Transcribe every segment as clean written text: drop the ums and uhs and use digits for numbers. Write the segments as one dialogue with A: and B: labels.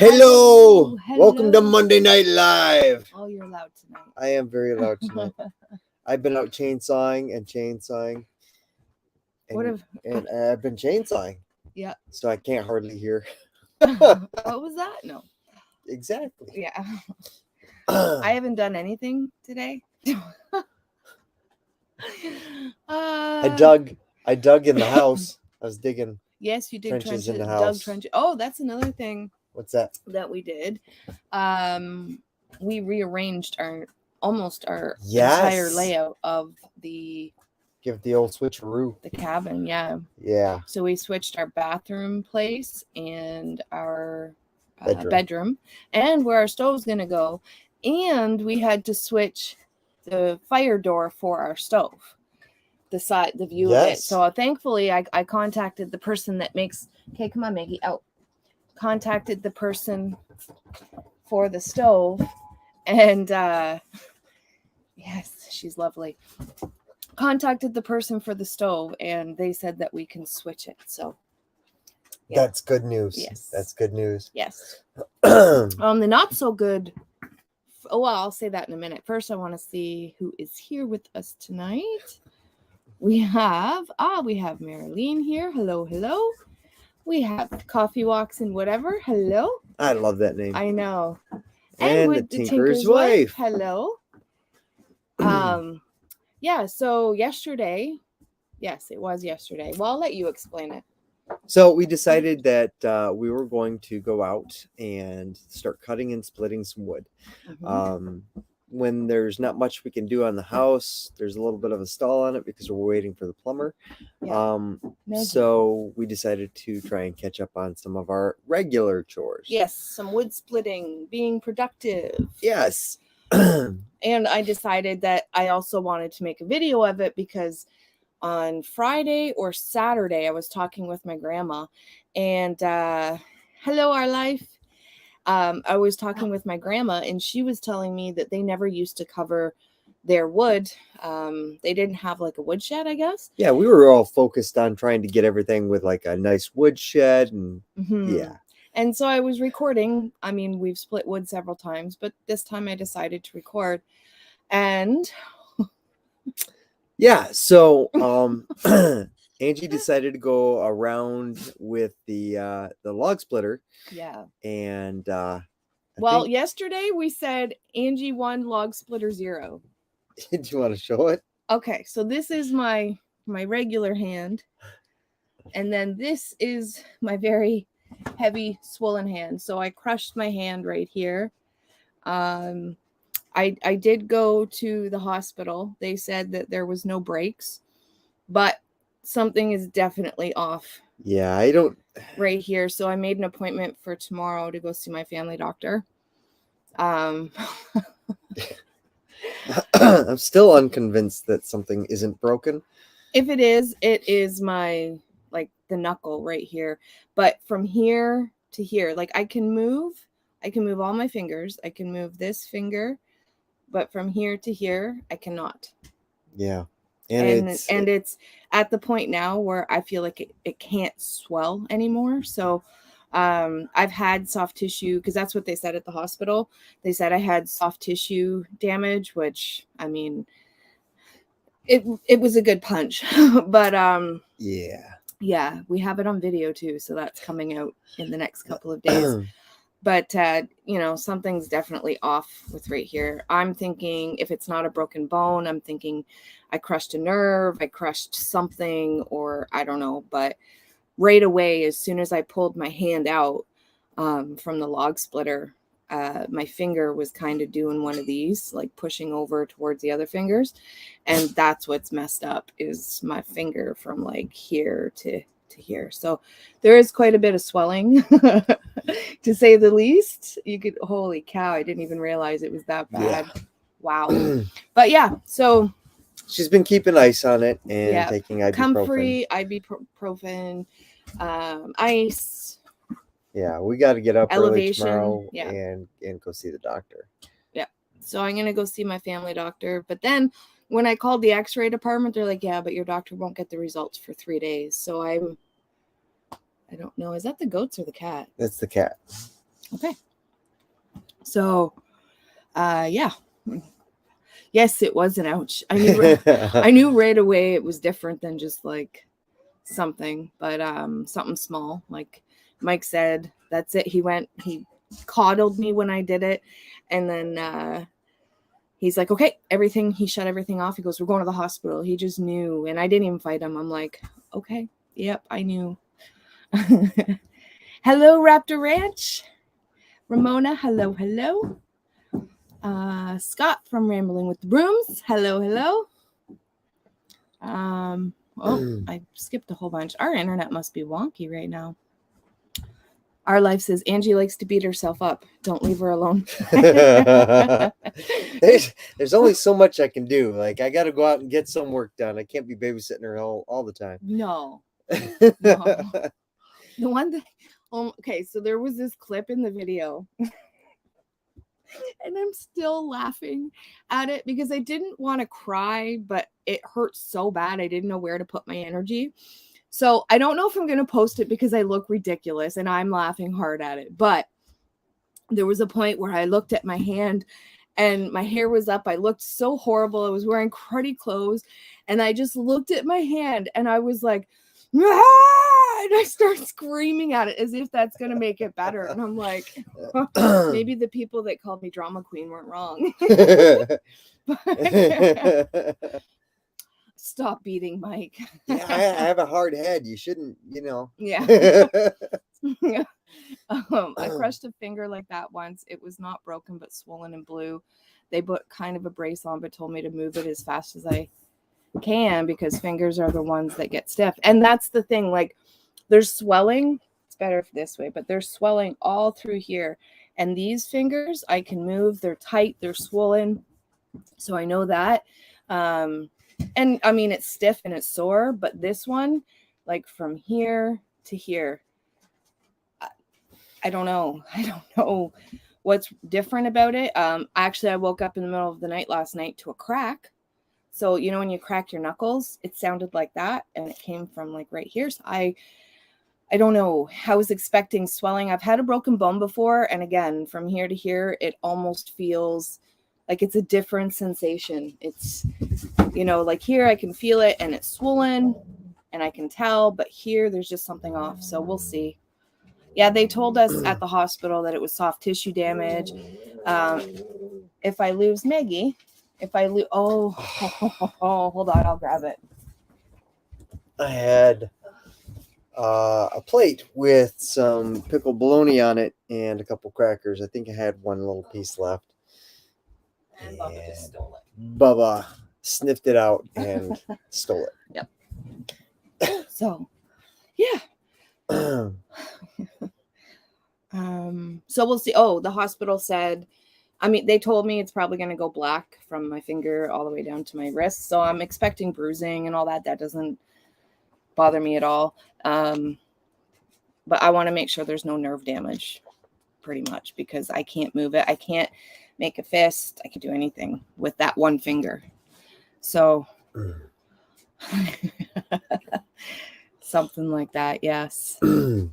A: Hello!
B: Hello.
A: Welcome to Monday Night Live.
B: Oh, you're loud tonight.
A: I am very loud tonight. I've been out chainsawing and chainsawing. And I've been chainsawing.
B: Yeah.
A: So I can't hardly hear.
B: What was that? No.
A: Exactly.
B: Yeah. I haven't done anything today.
A: I dug in the house. I was digging.
B: Yes, you did
A: trenches in the
B: dug
A: house.
B: trenches. Oh, that's another thing
A: What's that?
B: that we did. We rearranged almost our
A: Yes.
B: entire layout of the
A: Give the old switcheroo.
B: the cabin. Yeah.
A: Yeah.
B: So we switched our bathroom place and our
A: Bedroom.
B: and where our stove's going to go. And we had to switch the fire door for our stove, the view of it.
A: Yes.
B: So thankfully I contacted the person that makes, okay, come on, Maggie, out. Contacted the person for the stove and yes, she's lovely. Contacted the person for the stove and they said that we can switch it. So yeah.
A: That's good news.
B: Yes.
A: That's good news.
B: Yes. The not so good. Oh, well, I'll say that in a minute. First, I want to see who is here with us tonight. We have Marilyn here. Hello, hello. We have Coffee Walks and whatever. Hello.
A: I love that name.
B: I know.
A: And
B: with
A: the Tinker's wife.
B: Hello. Yeah. So yesterday, yes, it was yesterday. Well, I'll let you explain it.
A: So we decided that we were going to go out and start cutting and splitting some wood.
B: Mm-hmm.
A: When there's not much we can do on the house, there's a little bit of a stall on it because we're waiting for the plumber.
B: Yeah.
A: So we decided to try and catch up on some of our regular chores.
B: Yes, some wood splitting, being productive.
A: Yes.
B: And I decided that I also wanted to make a video of it because on Friday or Saturday, I was talking with my grandma and hello, our life. I was talking with my grandma and she was telling me that they never used to cover their wood. They didn't have like a woodshed, I guess.
A: Yeah, we were all focused on trying to get everything with like a nice woodshed and yeah.
B: And so I was recording. I mean, we've split wood several times, but this time I decided to record. And
A: yeah, so Angie decided to go around with the log splitter.
B: Yeah.
A: And
B: yesterday we said Angie 1, log splitter 0.
A: Do you want to show it?
B: Okay, so this is my regular hand. And then this is my very heavy swollen hand. So I crushed my hand right here. I did go to the hospital. They said that there was no breaks, but something is definitely off.
A: Yeah, I don't.
B: Right here. So I made an appointment for tomorrow to go see my family doctor.
A: I'm still unconvinced that something isn't broken.
B: If it is my, like, the knuckle right here. But from here to here, like, I can move all my fingers. I can move this finger. But from here to here, I cannot.
A: Yeah.
B: And it's at the point now where I feel like it can't swell anymore. So I've had soft tissue, because that's what they said at the hospital. They said I had soft tissue damage, which, I mean, it was a good punch. But yeah, we have it on video too. So that's coming out in the next couple of days. But, something's definitely off with right here. I'm thinking if it's not a broken bone, I'm thinking I crushed a nerve, I crushed something, or I don't know. But right away, as soon as I pulled my hand out from the log splitter, my finger was kind of doing one of these, like pushing over towards the other fingers. And that's what's messed up, is my finger from like here to here. So there is quite a bit of swelling, to say the least. Holy cow, I didn't even realize it was that bad. Yeah. Wow. But yeah, so
A: she's been keeping ice on it and taking ibuprofen.
B: Comfrey, ibuprofen, ice.
A: Yeah, we got to get up
B: elevation
A: early tomorrow and go see the doctor.
B: Yeah. So I'm going to go see my family doctor. But then when I called the x-ray department, they're like, yeah, but your doctor won't get the results for 3 days. So I don't know. Is that the goats or the cat?
A: That's the cat.
B: Okay. So, yeah. Yes, it was an ouch. I knew right away it was different than just like something, but something small. Like Mike said, that's it. He coddled me when I did it, and then he's like, okay, he shut everything off. He goes, we're going to the hospital. He just knew, and I didn't even fight him. I'm like, okay, yep, I knew. Hello, Raptor Ranch. Ramona, hello. Scott from Rambling with the Brooms. Hello. I skipped a whole bunch. Our internet must be wonky right now. Our Life says Angie likes to beat herself up. Don't leave her alone.
A: There's only so much I can do. Like, I got to go out and get some work done. I can't be babysitting her all the time.
B: No. The one that, okay, so there was this clip in the video. And I'm still laughing at it because I didn't want to cry, but it hurt so bad. I didn't know where to put my energy. So I don't know if I'm going to post it because I look ridiculous and I'm laughing hard at it. But there was a point where I looked at my hand and my hair was up. I looked so horrible. I was wearing cruddy clothes. And I just looked at my hand and I was like, ah! And I start screaming at it as if that's going to make it better. And I'm like, maybe the people that called me drama queen weren't wrong. Stop beating Mike.
A: Yeah, I have a hard head. You shouldn't,
B: Yeah. I crushed a finger like that once. It was not broken, but swollen and blue. They put kind of a brace on, but told me to move it as fast as I can because fingers are the ones that get stiff. And that's the thing. Like, there's swelling. It's better this way, but there's swelling all through here. And these fingers, I can move. They're tight. They're swollen. So I know that. And I mean, it's stiff and it's sore, but this one, like from here to here, I don't know. I don't know what's different about it. Actually, I woke up in the middle of the night last night to a crack. So, when you crack your knuckles, it sounded like that. And it came from like right here. So I don't know. I was expecting swelling. I've had a broken bone before. And again, from here to here, it almost feels like it's a different sensation. It's, like here I can feel it and it's swollen and I can tell, but here there's just something off. So we'll see. Yeah, they told us at the hospital that it was soft tissue damage. If I lose Maggie, hold on, I'll grab it.
A: I had a plate with some pickled bologna on it and a couple crackers. I think I had one little piece left.
B: And Bubba just stole it.
A: Bubba sniffed it out and stole
B: it. Yep. So, yeah. So we'll see. Oh, the hospital said, they told me it's probably going to go black from my finger all the way down to my wrist. So I'm expecting bruising and all that. That doesn't bother me at all. But I want to make sure there's no nerve damage pretty much because I can't move it. I can't make a fist. I can do anything with that one finger. So something like that. Yes. Hello,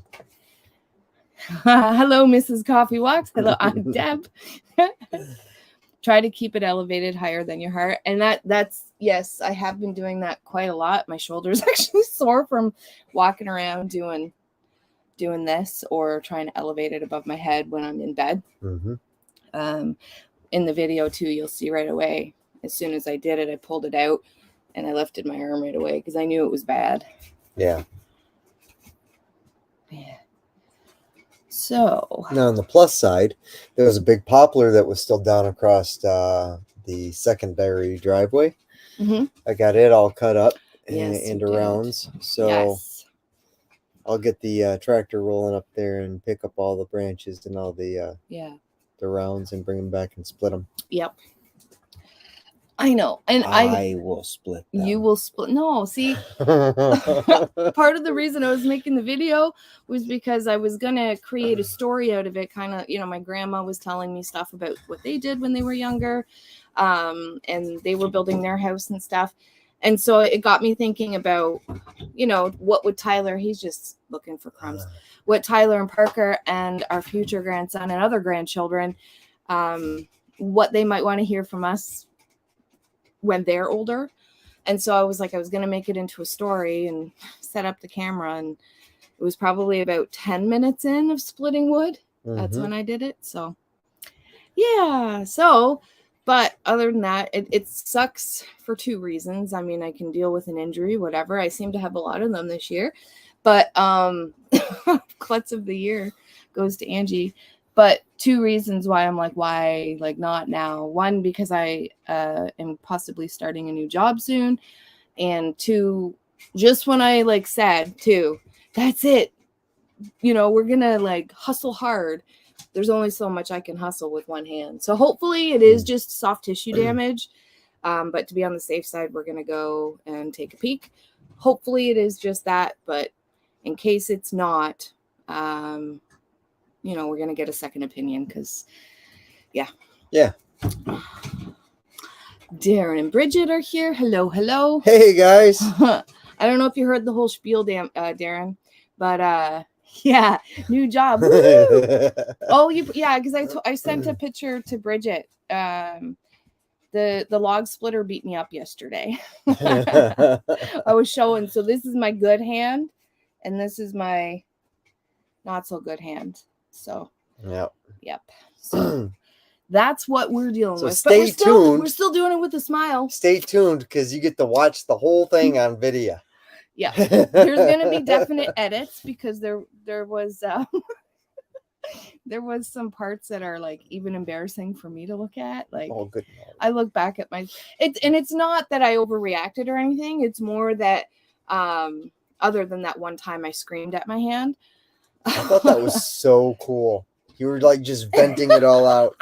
B: Mrs. Coffee Walks. Hello, I'm Deb. Try to keep it elevated higher than your heart. And that's, yes, I have been doing that quite a lot. My shoulder's actually sore from walking around doing this or trying to elevate it above my head when I'm in bed. Mm-hmm. In the video too, you'll see right away. As soon as I did it, I pulled it out and I lifted my arm right away because I knew it was bad.
A: Yeah.
B: Yeah. So
A: now on the plus side, there was a big poplar that was still down across the secondary driveway. Mm-hmm. I got it all cut up into rounds. So yes. I'll get the tractor rolling up there and pick up all the branches and all the rounds and bring them back and split them.
B: Yep. I know. And
A: I will split them.
B: You will split. No, see, part of the reason I was making the video was because I was going to create a story out of it. Kind of, my grandma was telling me stuff about what they did when they were younger. And they were building their house and stuff. And so it got me thinking about, what would Tyler, he's just looking for crumbs, what Tyler and Parker and our future grandson and other grandchildren, what they might want to hear from us when they're older. And so I was like, I was going to make it into a story and set up the camera. And it was probably about 10 minutes in of splitting wood. That's when I did it. So, yeah. So, but other than that, it sucks for 2 reasons. I mean, I can deal with an injury, whatever. I seem to have a lot of them this year. But klutz of the year goes to Angie. But 2 reasons why I'm like, why, like, not now. 1, because I am possibly starting a new job soon. And 2, just when I said, 2, that's it. We're going to hustle hard. There's only so much I can hustle with one hand. So hopefully it is just soft tissue damage. But to be on the safe side, we're going to go and take a peek. Hopefully it is just that. But in case it's not, we're going to get a second opinion because, yeah.
A: Yeah.
B: Darren and Bridget are here. Hello, hello.
A: Hey, guys.
B: I don't know if you heard the whole spiel, Darren, but yeah, new job. Oh, because I sent a picture to Bridget. The log splitter beat me up yesterday. I was showing. So this is my good hand, and this is my not so good hand. So yep. So that's what we're dealing with.
A: Stay tuned.
B: We're still doing it with a smile.
A: Stay tuned because you get to watch the whole thing on video.
B: Yeah, there's gonna be definite edits because there was there was some parts that are even embarrassing for me to look at.
A: Oh, good.
B: I look back at it's not that I overreacted or anything. It's more that other than that one time I screamed at my hand.
A: I thought that was so cool. You were just venting it all out.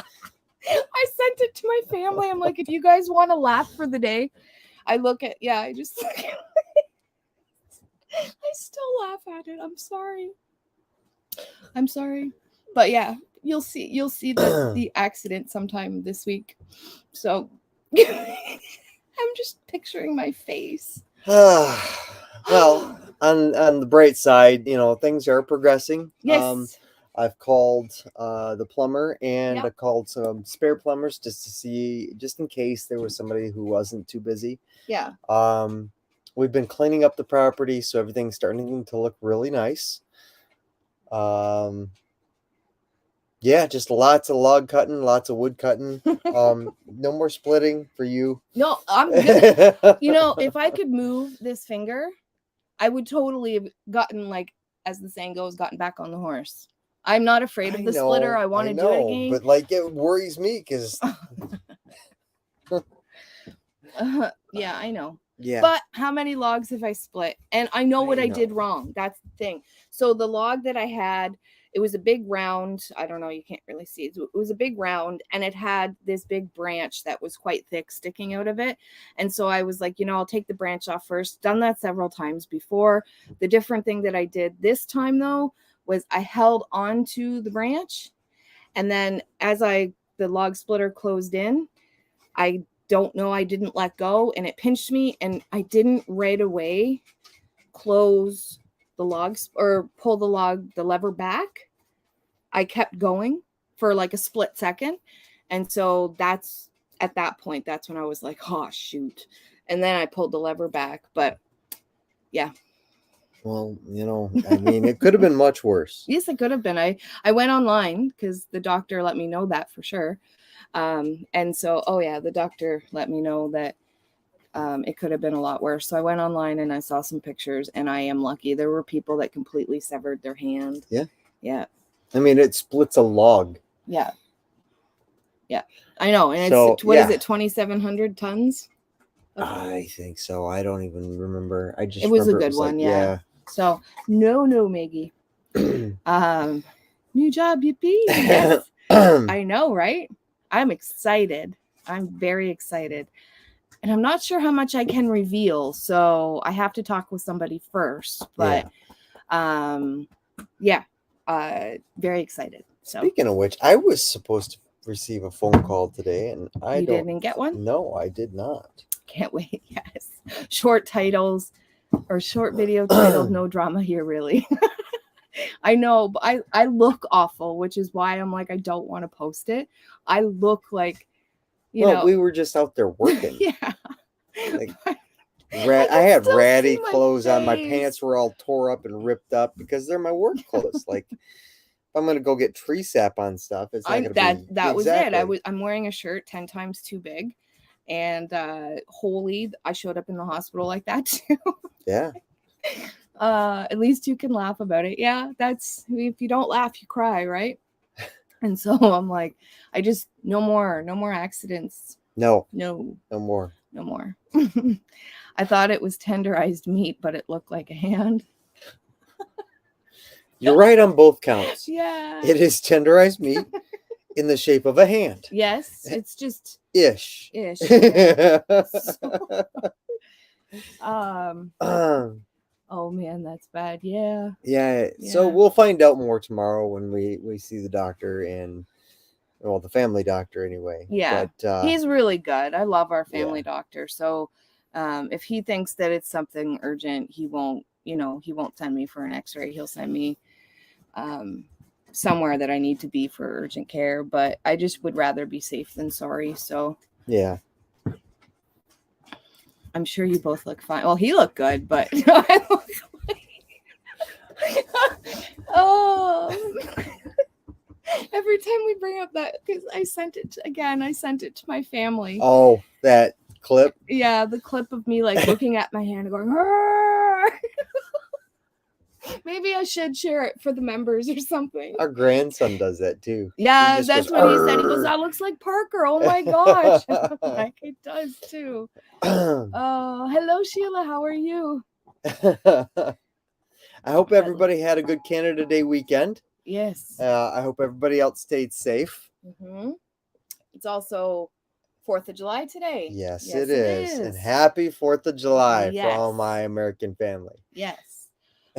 B: I sent it to my family. I'm like, if you guys want to laugh for the day, I just I still laugh at it. I'm sorry. But yeah, you'll see the accident sometime this week. So I'm just picturing my face.
A: Well, on the bright side, things are progressing.
B: Yes.
A: I've called the plumber and I called some spare plumbers just to see, just in case there was somebody who wasn't too busy.
B: Yeah.
A: We've been cleaning up the property, so everything's starting to look really nice. Yeah, just lots of log cutting, lots of wood cutting. No more splitting for you.
B: No, I'm good. If I could move this finger, I would totally have gotten, as the saying goes, gotten back on the horse. I'm not afraid of the splitter. I want to do it again.
A: But it worries me because
B: yeah, I know.
A: Yeah.
B: But how many logs have I split? And I know what I did wrong. That's the thing. So the log that I had, it was a big round. I don't know. You can't really see it. It was a big round and it had this big branch that was quite thick sticking out of it. And so I was like, I'll take the branch off first. Done that several times before. The different thing that I did this time though, was I held onto the branch. And then as the log splitter closed in, I didn't let go and it pinched me and I didn't right away close the logs or pull the lever back. I kept going for a split second. And so at that point, that's when I was like, oh shoot. And then I pulled the lever back, but yeah.
A: Well, it could have been much worse.
B: Yes, it could have been. I went online because the doctor let me know that for sure. And so, the doctor let me know that it could have been a lot worse. So I went online and I saw some pictures and I am lucky. There were people that completely severed their hand.
A: Yeah.
B: Yeah.
A: It splits a log.
B: Yeah. Yeah. I know. And is it 2,700 tons?
A: I think so. I don't even remember.
B: It was a good one. Yeah. So no, Maggie. New job, yippee. Yes. I know, right? I'm excited. I'm very excited. And I'm not sure how much I can reveal. So I have to talk with somebody first. But very excited. So
A: speaking of which, I was supposed to receive a phone call today and I
B: didn't get one?
A: No, I did not.
B: Can't wait. Yes. short titles or short video titles. No drama here, really. I know, but I look awful, which is why I'm like, I don't want to post it. I look like, you know.
A: We were just out there working.
B: Yeah.
A: Like, I had ratty clothes on. My pants were all tore up and ripped up because they're my work clothes. Like, if I'm gonna go get tree sap on stuff, it's not gonna be
B: that was it. I'm wearing a shirt 10 times too big, and I showed up in the hospital like that too.
A: Yeah.
B: At least you can laugh about it. Yeah, if you don't laugh, you cry, right? And so I'm like, no more accidents.
A: No more.
B: I thought it was tenderized meat, but it looked like a hand.
A: You're right on both counts.
B: Yeah.
A: It is tenderized meat in the shape of a hand.
B: Yes, it's just
A: ish.
B: Yeah. Oh man, that's bad. Yeah.
A: So we'll find out more tomorrow when we see the doctor and the family doctor anyway.
B: Yeah. But he's really good. I love our family doctor. So if he thinks that it's something urgent, he won't send me for an x-ray. He'll send me somewhere that I need to be for urgent care, but I just would rather be safe than sorry. So
A: yeah.
B: I'm sure you both look fine. Well, he looked good, but I look oh. Every time we bring up that, because I sent it to my family.
A: Oh, that clip?
B: Yeah, the clip of me like looking at my hand and going, maybe I should share it for the members or something.
A: Our grandson does that too.
B: Yeah, that's what he said. He goes, that looks like Parker. Oh my gosh. Like it does too. Oh, hello, Sheila. How are you?
A: I hope everybody had a good Canada Day weekend.
B: Yes.
A: I hope everybody else stayed safe.
B: Mm-hmm. It's also 4th of July today.
A: Yes, it is. And happy 4th of July for all my American family.
B: Yes.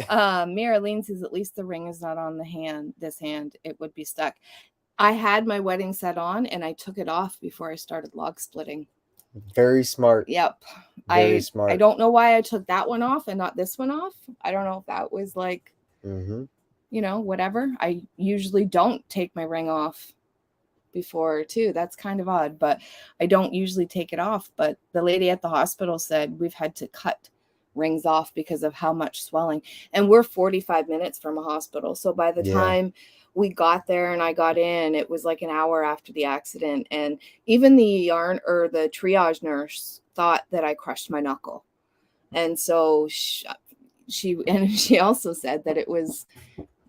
B: Marilyn says at least the ring is not on this hand. It would be stuck. I had my wedding set on and I took it off before I started log splitting.
A: Very smart.
B: Yep.
A: Very smart.
B: I don't know why I took that one off and not this one off. I don't know if that was like, whatever. I usually don't take my ring off before too. That's kind of odd, but I don't usually take it off. But the lady at the hospital said we've had to cut rings off because of how much swelling, and we're 45 minutes from a hospital. So by the time we got there and I got in, it was like an hour after the accident, and even the triage nurse thought that I crushed my knuckle. And so she also said that it was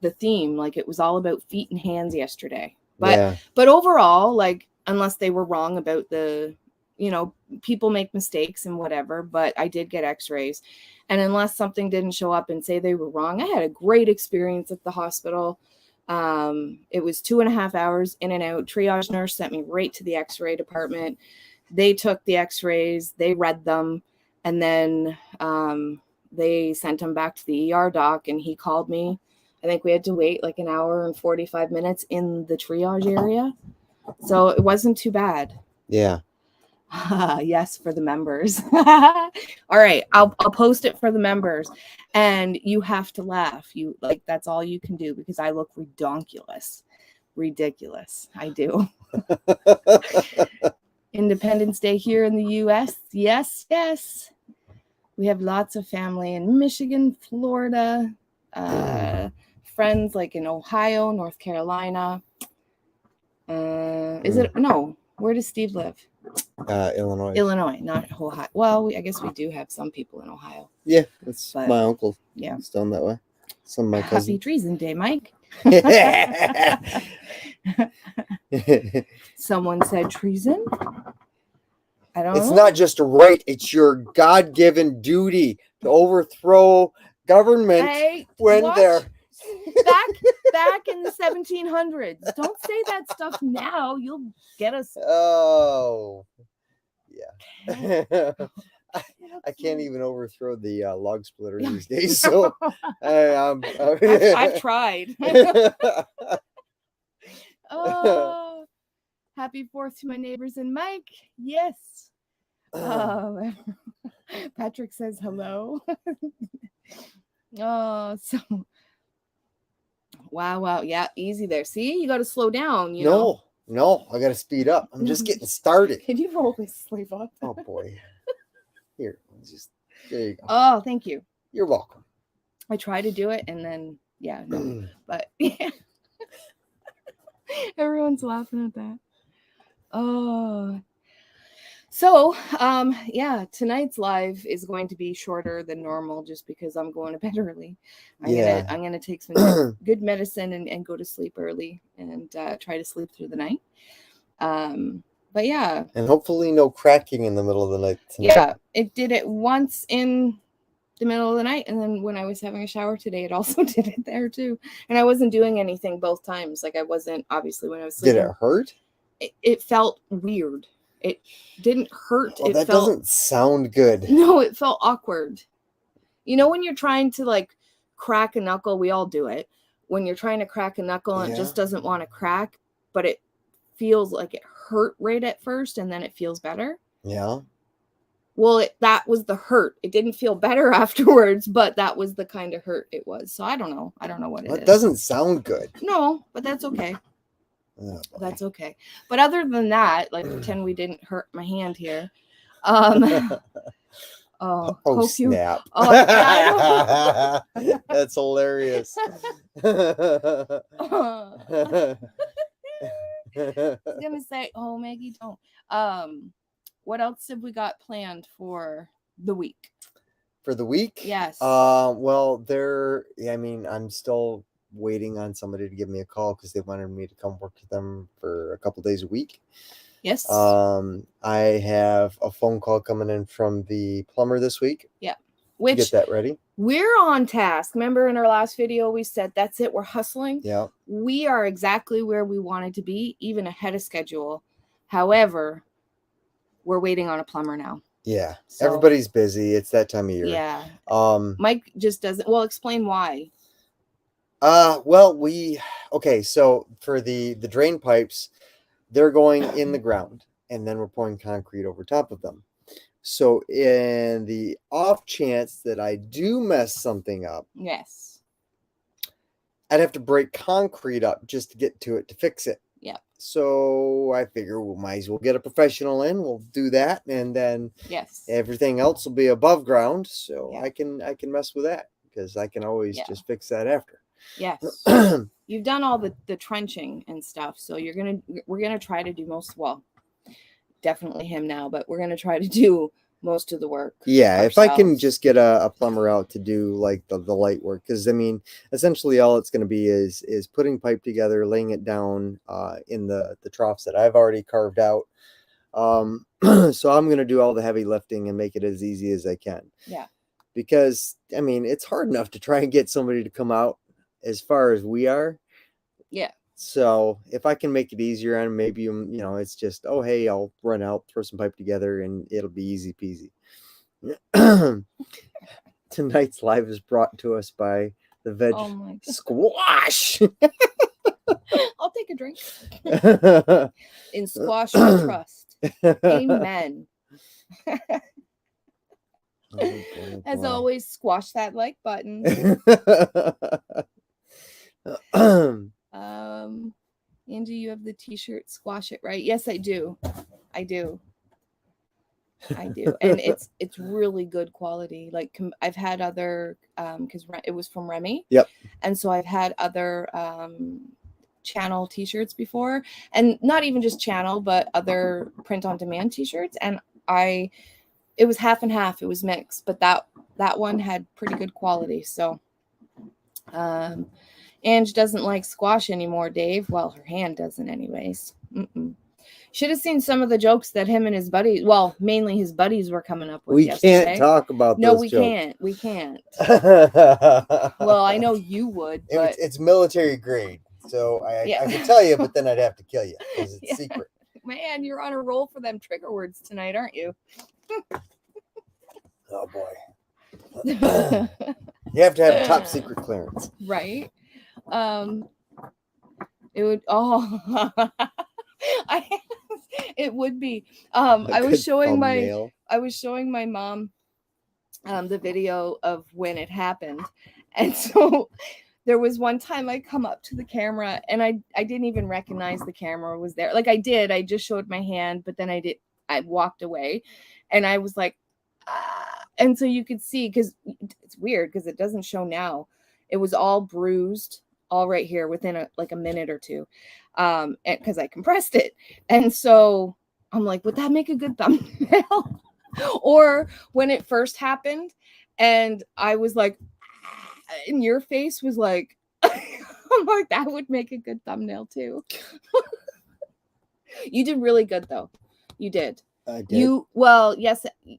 B: the theme, like it was all about feet and hands yesterday. But overall, like, unless they were wrong about the people make mistakes and whatever, but I did get x-rays, and unless something didn't show up and say they were wrong, I had a great experience at the hospital. It was 2.5 hours in and out. Triage nurse sent me right to the x-ray department. They took the x-rays, they read them, and then they sent them back to the ER doc, and he called me. I think we had to wait like an hour and 45 minutes in the triage area. So it wasn't too bad.
A: Yeah.
B: Yes, for the members. All right, I'll post it for the members, and you have to laugh. That's all you can do, because I look ridiculous. I do. Independence Day here in the US. Yes. We have lots of family in Michigan, Florida, friends like in Ohio, North Carolina. Where does Steve live? Illinois, not Ohio. Well, I guess we do have some people in Ohio.
A: Yeah, that's my uncle. Yeah, it's done that way. Some of my cousins.
B: Happy Treason Day, Mike. Someone said treason. I don't know.
A: It's not just a right; it's your God-given duty to overthrow government they're
B: back in the 1700s. Don't say that stuff now. You'll get us.
A: Oh, yeah. I can't even overthrow the log splitter these days. So
B: I've tried. Oh, happy 4th to my neighbors and Mike. Yes. Patrick says hello. Oh, so wow. Yeah, easy there. See, you got to slow down.
A: No, I got to speed up. I'm just getting started.
B: Can you roll this sleeve up?
A: Oh boy. Here, there you go.
B: Oh, thank you.
A: You're welcome.
B: I try to do it, and then no, but yeah. Everyone's laughing at that. Oh. So, tonight's live is going to be shorter than normal just because I'm going to bed early. I'm gonna take some good medicine and go to sleep early and try to sleep through the night. But yeah.
A: And hopefully no cracking in the middle of the night tonight.
B: Yeah, it did it once in the middle of the night, and then when I was having a shower today, it also did it there too. And I wasn't doing anything both times. Like I wasn't, obviously, when I was sleeping.
A: Did it hurt?
B: It felt weird. It didn't hurt.
A: Well, that doesn't sound good.
B: No, it felt awkward. You know, when you're trying to like crack a knuckle, we all do it. When you're trying to crack a knuckle and it just doesn't want to crack, but it feels like it hurt right at first and then it feels better.
A: Yeah.
B: Well, that was the hurt. It didn't feel better afterwards, but that was the kind of hurt it was. So I don't know. I don't know what it is.
A: It doesn't sound good.
B: No, but that's okay.
A: Oh,
B: that's okay. But other than that, like pretend we didn't hurt my hand here. Oh
A: snap. That's hilarious.
B: I was gonna say, oh Maggie, don't. What else have we got planned for the week?
A: For the week?
B: Yes.
A: Well, I'm still waiting on somebody to give me a call because they wanted me to come work with them for a couple days a week.
B: Yes.
A: I have a phone call coming in from the plumber this week.
B: Yeah.
A: Get that ready.
B: We're on task. Remember in our last video, we said, that's it. We're hustling.
A: Yeah.
B: We are exactly where we wanted to be, even ahead of schedule. However, we're waiting on a plumber now.
A: Yeah. So, everybody's busy. It's that time of year.
B: Yeah. Mike just doesn't. Well, explain why.
A: So for the drain pipes, they're going in the ground and then we're pouring concrete over top of them. So in the off chance that I do mess something up,
B: yes,
A: I'd have to break concrete up just to get to it to fix it.
B: Yeah.
A: So I figure we might as well get a professional in. We'll do that, and then everything else will be above ground. So I can mess with that because I can always just fix that after.
B: Yes. You've done all the trenching and stuff, so we're gonna try to do definitely him now, but we're gonna try to do most of the work.
A: Yeah, ourselves. If I can just get a plumber out to do like the light work, because essentially all it's gonna be is putting pipe together, laying it down in the troughs that I've already carved out. So I'm gonna do all the heavy lifting and make it as easy as I can.
B: Yeah.
A: Because it's hard enough to try and get somebody to come out as far as we are.
B: Yeah.
A: So if I can make it easier and maybe, it's just, oh, hey, I'll run out, throw some pipe together and it'll be easy peasy. Tonight's live is brought to us by the Veg Squash.
B: I'll take a drink. In squash we trust. Amen. As always, squash that like button. Angie, you have the t-shirt, squash it, right? Yes, I do. And it's really good quality. Like I've had other because it was from Remy.
A: Yep.
B: And so I've had other channel t-shirts before, and not even just channel, but other print on demand t-shirts, and it was half and half. It was mixed, but that one had pretty good quality. So Ange doesn't like squash anymore, Dave. Well, her hand doesn't anyways. Should have seen some of the jokes that him and his buddies, well, mainly his buddies, were coming up with yesterday.
A: Can't talk about those
B: we
A: jokes.
B: can't. We can't. Well, I know you would, but
A: it's military grade. So I could tell you, but then I'd have to kill you because it's secret.
B: Man, you're on a roll for them trigger words tonight, aren't you?
A: Oh boy. You have to have top secret clearance.
B: Right. It would it would be. I was showing my mom the video of when it happened. And so there was one time I come up to the camera and I didn't even recognize the camera was there. Like I did, I just showed my hand, but then I walked away and I was like, ah. And so you could see, because it's weird because it doesn't show now. It was all bruised, all right here within a minute or two. Because I compressed it. And so I'm like, would that make a good thumbnail? Or when it first happened and I was like, and your face was like, I'm like, that would make a good thumbnail too. You did really good though. You did.
A: I did.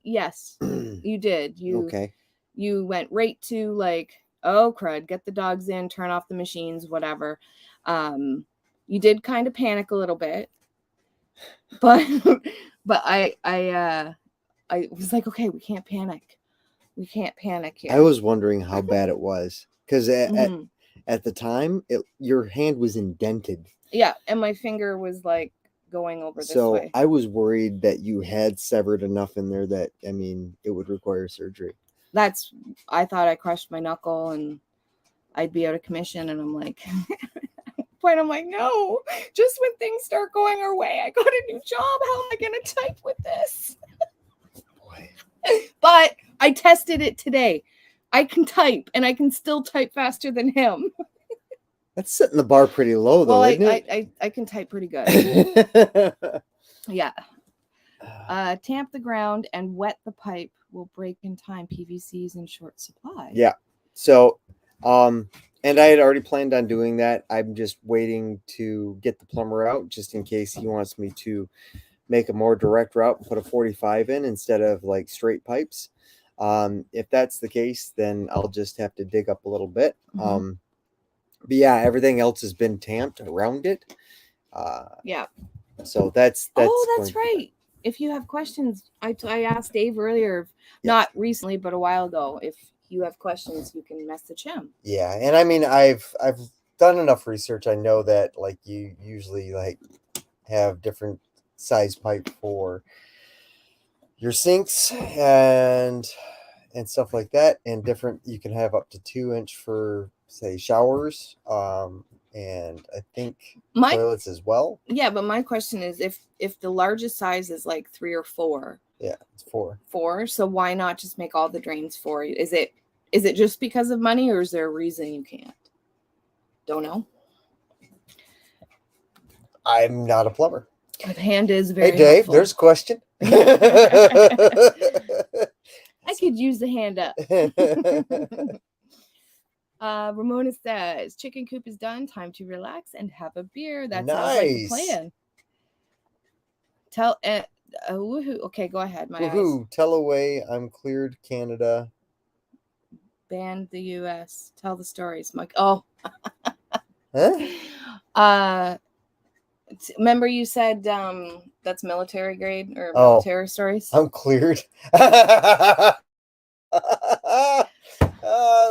B: Yes, you did. You went right to like, oh crud, get the dogs in, turn off the machines, whatever. You did kind of panic a little bit, but I was like, okay, we can't panic. We can't panic here.
A: I was wondering how bad it was because at the time, your hand was indented.
B: Yeah, and my finger was like going over this way.
A: I was worried that you had severed enough in there that, I mean, it would require surgery.
B: I thought I crushed my knuckle and I'd be out of commission, and I'm like, point I'm like, no, just when things start going our way, I got a new job. How am I going to type with this?
A: Boy.
B: But I tested it today. I can type, and I can still type faster than him.
A: That's setting the bar pretty low, though, isn't
B: it? I can type pretty good. Yeah. Tamp the ground and wet the pipe will break in time. PVC is in short supply.
A: Yeah. So, and I had already planned on doing that. I'm just waiting to get the plumber out just in case he wants me to make a more direct route and put a 45 in instead of like straight pipes. If that's the case, then I'll just have to dig up a little bit.
B: Mm-hmm.
A: But yeah, everything else has been tamped around it.
B: Yeah.
A: So that's
B: right. If you have questions, I asked Dave earlier, not recently, but a while ago. If you have questions, you can message him.
A: Yeah, and I mean, I've done enough research. I know that like you usually like have different size pipe for your sinks and stuff like that, and different. You can have up to 2-inch for say showers, and I think toilets as well.
B: Yeah, but my question is, if the largest size is like 3 or 4.
A: Yeah, it's 4.
B: 4. So why not just make all the drains 4? Is it just because of money, or is there a reason you can't? Don't know.
A: I'm not a plumber.
B: But hand is very.
A: Hey, Dave, helpful. There's a question.
B: I could use the hand up. Ramona says, chicken coop is done. Time to relax and have a beer. That sounds like a plan. Woohoo. Okay, go ahead. My
A: woohoo. Eyes. Tell away. I'm cleared Canada.
B: Banned the US. Tell the stories, Mike. Oh.
A: Huh?
B: Remember you said that's military grade or military stories?
A: I'm cleared. I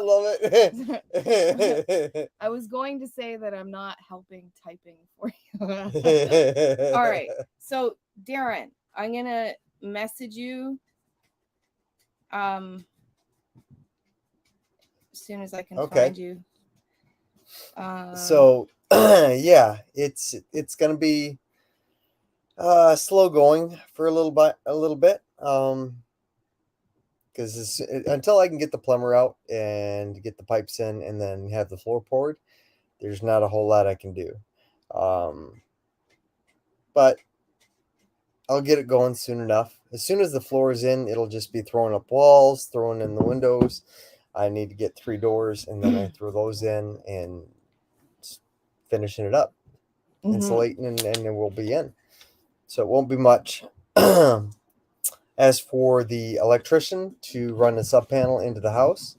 A: love it.
B: I was going to say that I'm not helping typing for you. All right. So, Darren, I'm going to message you as soon as I can find you.
A: So, yeah, it's going to be slow going for a little bit. Because until I can get the plumber out and get the pipes in and then have the floor poured, there's not a whole lot I can do. But I'll get it going soon enough. As soon as the floor is in, it'll just be throwing up walls, throwing in the windows. I need to get 3 doors, and then I throw those in and finishing it up, insulating, and then we'll be in. So it won't be much. As for the electrician to run a sub panel into the house,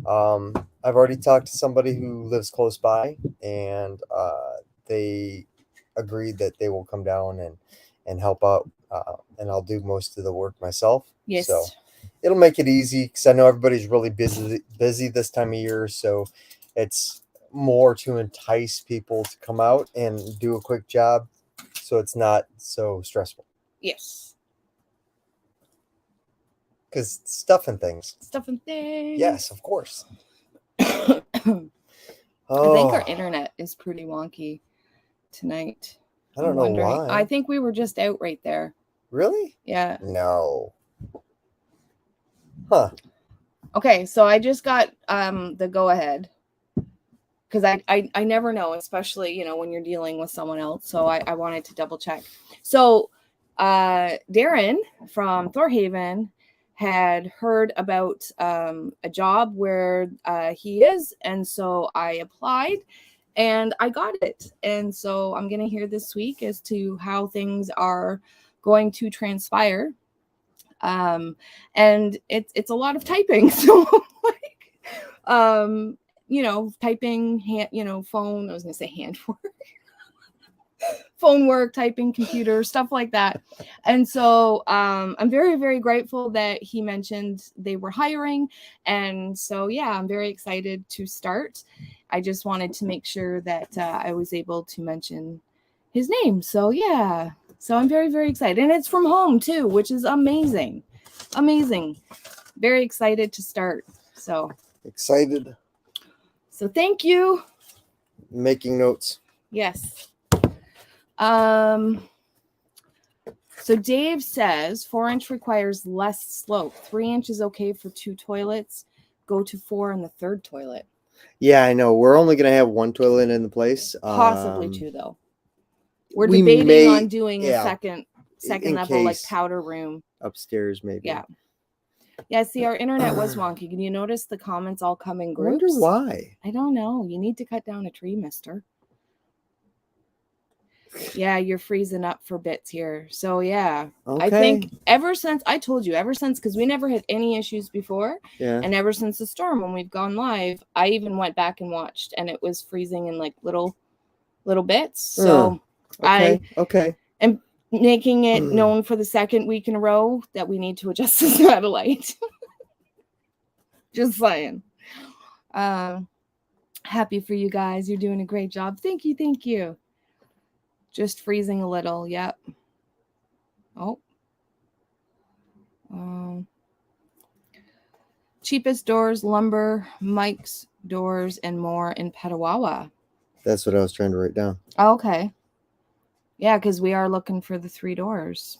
A: I've already talked to somebody who lives close by, and they agreed that they will come down and help out, and I'll do most of the work myself.
B: Yes.
A: So it'll make it easy because I know everybody's really busy this time of year, so it's more to entice people to come out and do a quick job, so it's not so stressful.
B: Yes.
A: Because stuff and things.
B: Stuff and things.
A: Yes, of course.
B: I think our internet is pretty wonky tonight.
A: I don't know why.
B: I think we were just out right there.
A: Really?
B: Yeah.
A: No. Huh.
B: Okay, so I just got the go ahead. Because I never know, especially, you know, when you're dealing with someone else. So I wanted to double check. So Darren from Thorhaven had heard about a job where he is. And so I applied and I got it. And so I'm going to hear this week as to how things are going to transpire. And it's a lot of typing. So like, you know, typing, hand, you know, phone, I was going to say hand work, phone work, typing, computer, stuff like that. And so I'm very, very grateful that he mentioned they were hiring. And so, yeah, I'm very excited to start. I just wanted to make sure that I was able to mention his name. So, yeah, so I'm very, very excited. And it's from home, too, which is amazing. Amazing. Very excited to start. So
A: excited.
B: So thank you.
A: Making notes.
B: Yes. So Dave says 4-inch requires less slope. 3-inch is okay for 2 toilets. Go to 4 in the 3rd toilet.
A: Yeah, I know. We're only going to have 1 toilet in the place.
B: Possibly 2, though. We're debating on doing a second level, like powder room.
A: Upstairs, maybe.
B: Yeah. Yeah, see, our internet was wonky. Can you notice the comments all come in groups?
A: I wonder why.
B: I don't know. You need to cut down a tree, mister. Yeah, you're freezing up for bits here. So, yeah. Okay. I think ever since, because we never had any issues before.
A: Yeah.
B: And ever since the storm, when we've gone live, I even went back and watched, and it was freezing in like little bits. So,
A: Okay.
B: And making it known for the 2nd week in a row that we need to adjust the satellite. Just saying. Happy for you guys. You're doing a great job. Thank you. Just freezing a little. Yep. Oh. Cheapest doors, lumber, Mike's doors, and more in Petawawa.
A: That's what I was trying to write down.
B: Oh, okay. Yeah, because we are looking for the 3 doors.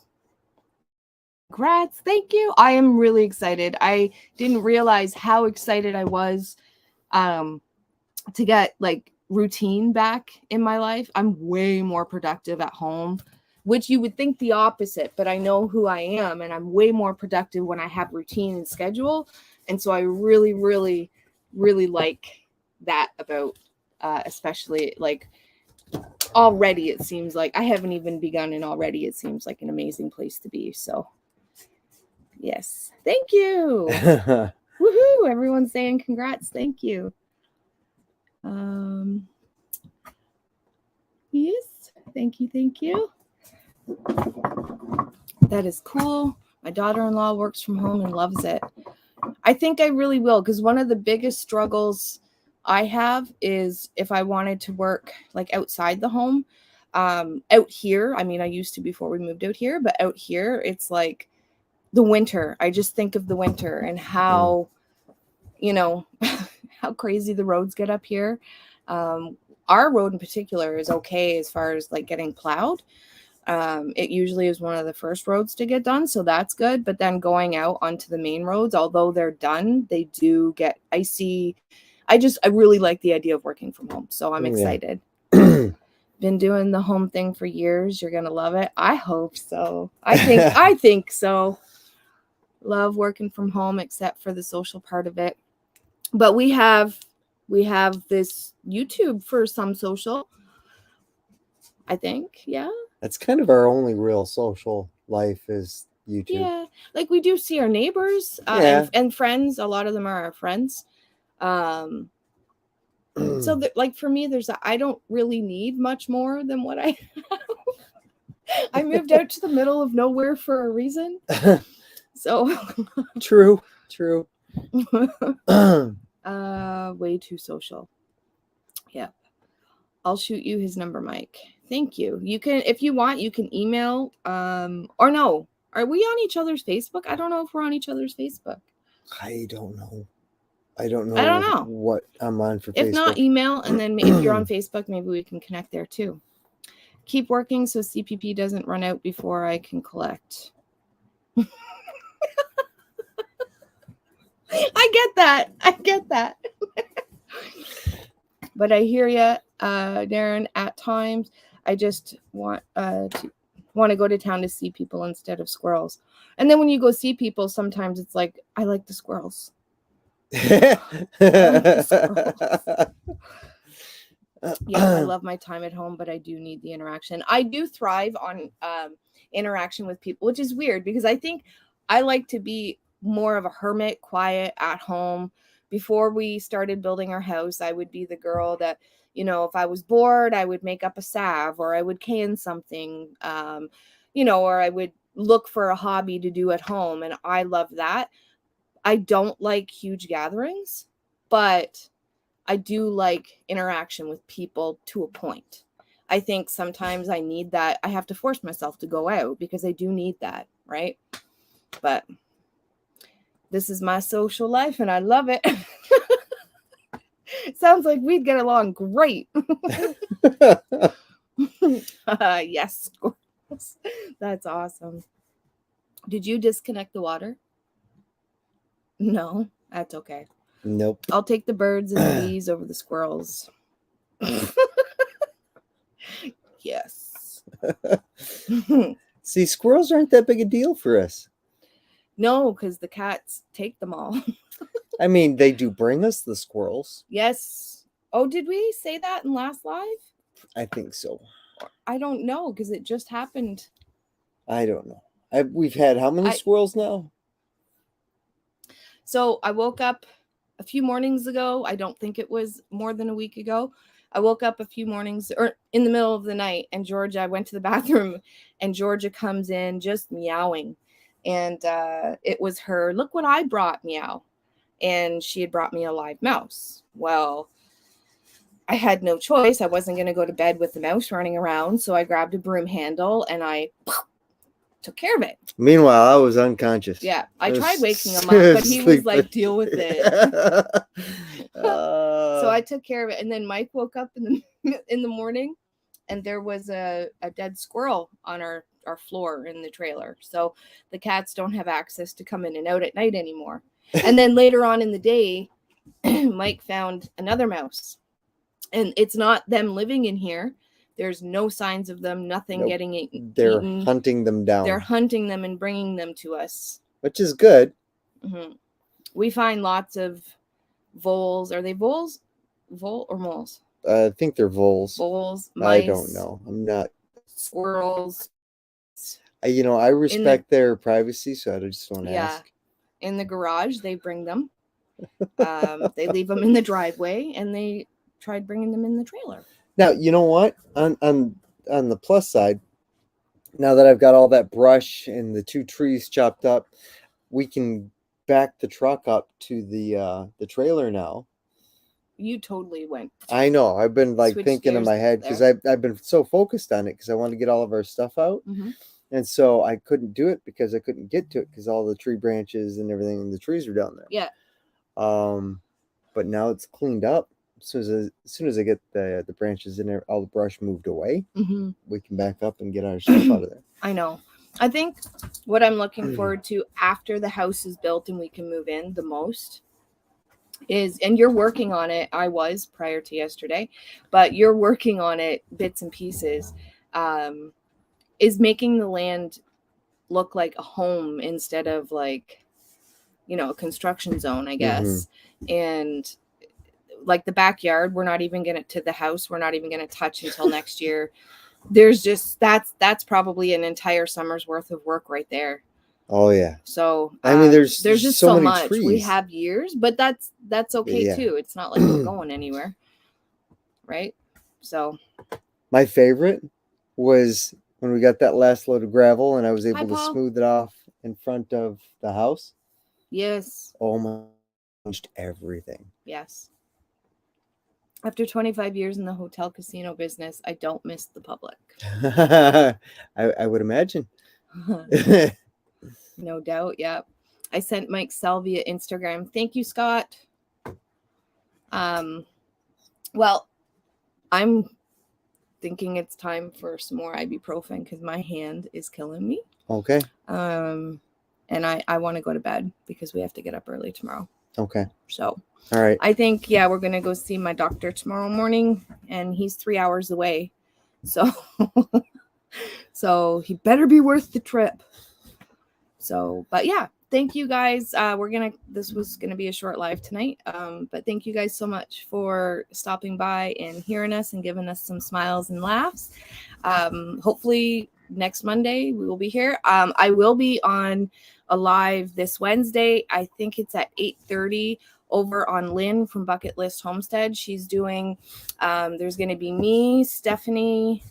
B: Congrats. Thank you. I am really excited. I didn't realize how excited I was to get like routine back in my life. I'm way more productive at home, which you would think the opposite, but I know who I am and I'm way more productive when I have routine and schedule. And so I really, really, really like that about especially like already it seems like I haven't even begun and already it seems like an amazing place to be. So yes, thank you. Woohoo, everyone's saying congrats. Thank you. Yes, thank you. That is cool. My daughter-in-law works from home and loves it. I think I really will, because one of the biggest struggles I have is if I wanted to work like outside the home, out here. I mean, I used to before we moved out here, but out here, it's like the winter. I just think of the winter and how, you know, how crazy the roads get up here. Our road in particular is okay as far as like getting plowed. It usually is one of the first roads to get done, so that's good. But then going out onto the main roads, although they're done, they do get icy. I really like the idea of working from home, so I'm excited. Been doing the home thing for years. You're gonna love it. I hope so. I think so. Love working from home, except for the social part of it. But we have this YouTube for some social. I think, yeah.
A: That's kind of our only real social life is YouTube.
B: Yeah, like we do see our neighbors and friends. A lot of them are our friends. So like for me, I don't really need much more than what I have. I moved out to the middle of nowhere for a reason. So
A: true.
B: Way too social. Yeah. I'll shoot you his number, Mike. Thank you. You can, if you want, you can email, or no, Are we on each other's Facebook? I don't know if we're on each other's Facebook.
A: I don't know. I don't know what I'm on for Facebook.
B: If not, email, and then if you're on Facebook, maybe we can connect there too. Keep working so CPP doesn't run out before I can collect. I get that. But I hear you, Darren. At times, I just want to go to town to see people instead of squirrels. And then when you go see people, sometimes it's like, I like the squirrels. Yeah, I love my time at home, but I do need the interaction. I do thrive on interaction with people, which is weird because I think I like to be more of a hermit, quiet, at home. Before we started building our house, I would be the girl that, if I was bored, I would make up a salve, or I would can something, or I would look for a hobby to do at home. And I love that. I don't like huge gatherings, but I do like interaction with people to a point. I think sometimes I need that. I have to force myself to go out because I do need that, right? But this is my social life and I love it. Sounds like we'd get along great. Yes, squirrels. That's awesome. Did you disconnect the water? No, that's okay.
A: Nope.
B: I'll take the birds and the bees over the squirrels. Yes.
A: See, squirrels aren't that big a deal for us.
B: No, because the cats take them all.
A: I mean, they do bring us the squirrels.
B: Yes. Oh, did we say that in last live?
A: I think so.
B: I don't know because it just happened.
A: I don't know. We've had how many squirrels now?
B: So I woke up a few mornings ago. I don't think it was more than a week ago. I woke up a few mornings or in the middle of the night, and I went to the bathroom, and Georgia comes in just meowing. And it was her, look what I brought, meow. And she had brought me a live mouse. Well, I had no choice. I wasn't going to go to bed with the mouse running around. So I grabbed a broom handle and I took care of it.
A: Meanwhile, I was unconscious.
B: Yeah. I tried waking him up, but he was like, deal with it. So I took care of it. And then Mike woke up in the morning, and there was a dead squirrel on our floor in the trailer. So the cats don't have access to come in and out at night anymore. And then later on in the day, Mike found another mouse. And it's not them living in here. There's no signs of them, nothing getting eaten.
A: They're hunting them down.
B: They're hunting them and bringing them to us.
A: Which is good.
B: Mm-hmm. We find lots of voles. Are they voles? Vole or moles?
A: I think they're voles.
B: Voles, mice.
A: I don't know. I'm not.
B: Squirrels.
A: I respect their privacy, so I just want to ask.
B: In the garage, they bring them. They leave them in the driveway, and they tried bringing them in the trailer.
A: Now, you know what? On the plus side, now that I've got all that brush and the 2 trees chopped up, we can back the truck up to the trailer now.
B: You totally went.
A: I know. I've been thinking in my head because I've been so focused on it because I want to get all of our stuff out. Mm-hmm. And so I couldn't do it because I couldn't get to it because all the tree branches and everything and the trees are down there.
B: Yeah.
A: But now it's cleaned up. As soon as I get the branches in there, all the brush moved away, mm-hmm. we can back up and get our stuff out of there.
B: I know. I think what I'm looking forward to after the house is built and we can move in the most is, and you're working on it. I was prior to yesterday, but you're working on it bits and pieces. Is making the land look like a home instead of like, a construction zone, I guess. Mm-hmm. And like the backyard, we're not even going to the house. We're not even going to touch until next year. There's just, that's probably an entire summer's worth of work right there.
A: Oh yeah.
B: So
A: I mean, there's
B: just so much.
A: Trees.
B: We have years, but that's okay too. It's not like we're going anywhere. Right. So
A: my favorite was when we got that last load of gravel and I was able to smooth it off in front of the house.
B: Yes.
A: Oh my, changed everything.
B: Yes. After 25 years in the hotel casino business, I don't miss the public.
A: I would imagine.
B: No doubt. Yeah. I sent Mike Sell via Instagram. Thank you, Scott. Well, I'm thinking it's time for some more ibuprofen because my hand is killing me.
A: Okay.
B: And I want to go to bed because we have to get up early tomorrow.
A: Okay.
B: So,
A: all right.
B: I think, yeah, we're going to go see my doctor tomorrow morning, and he's 3 hours away. So, so he better be worth the trip. So, but yeah, thank you guys. This was going to be a short live tonight. But thank you guys so much for stopping by and hearing us and giving us some smiles and laughs. Hopefully next Monday we will be here. I will be on a live this Wednesday. I think it's at 8:30 over on Lynn from Bucket List Homestead. She's doing, there's going to be me, Stephanie,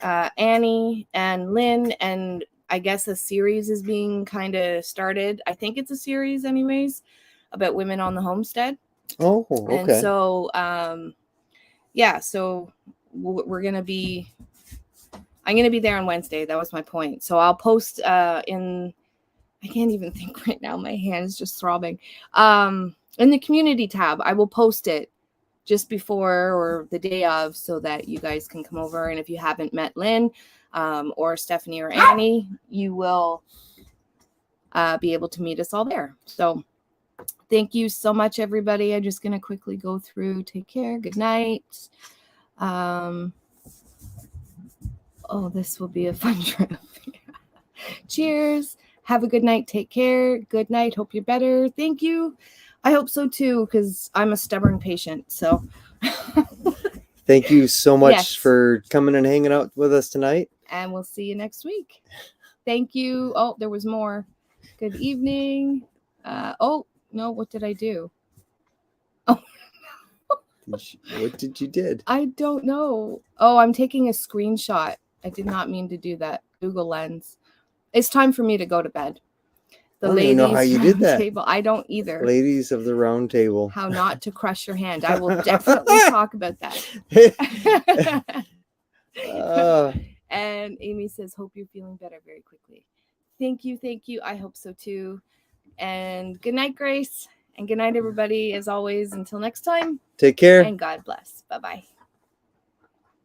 B: Annie, and Lynn, and I guess a series is being kind of started. I think it's a series anyways about women on the homestead.
A: Oh, okay.
B: And so, yeah, so I'm going to be there on Wednesday. That was my point. So I'll post I can't even think right now. My hand is just throbbing. In the community tab, I will post it just before or the day of so that you guys can come over. And if you haven't met Lynn or Stephanie or Annie, you will be able to meet us all there. So thank you so much, everybody. I'm just going to quickly go through. Take care. Good night. Oh, this will be a fun trip. Cheers. Have a good night. Take care. Good night. Hope you're better. Thank you. I hope so too, because I'm a stubborn patient. So
A: thank you so much for coming and hanging out with us tonight.
B: And we'll see you next week. Thank you. Oh, there was more. Good evening. Oh, no, what did I do? Oh,
A: what did you did?
B: I don't know. Oh, I'm taking a screenshot. I did not mean to do that. Google Lens. It's time for me to go to bed.
A: I don't even know how you did that.
B: Table. I don't either.
A: Ladies of the round table.
B: How not to crush your hand. I will definitely talk about that. And Amy says, hope you're feeling better very quickly. Thank you. Thank you. I hope so too. And good night, Grace. And good night, everybody. As always, until next time.
A: Take care.
B: And God bless. Bye-bye.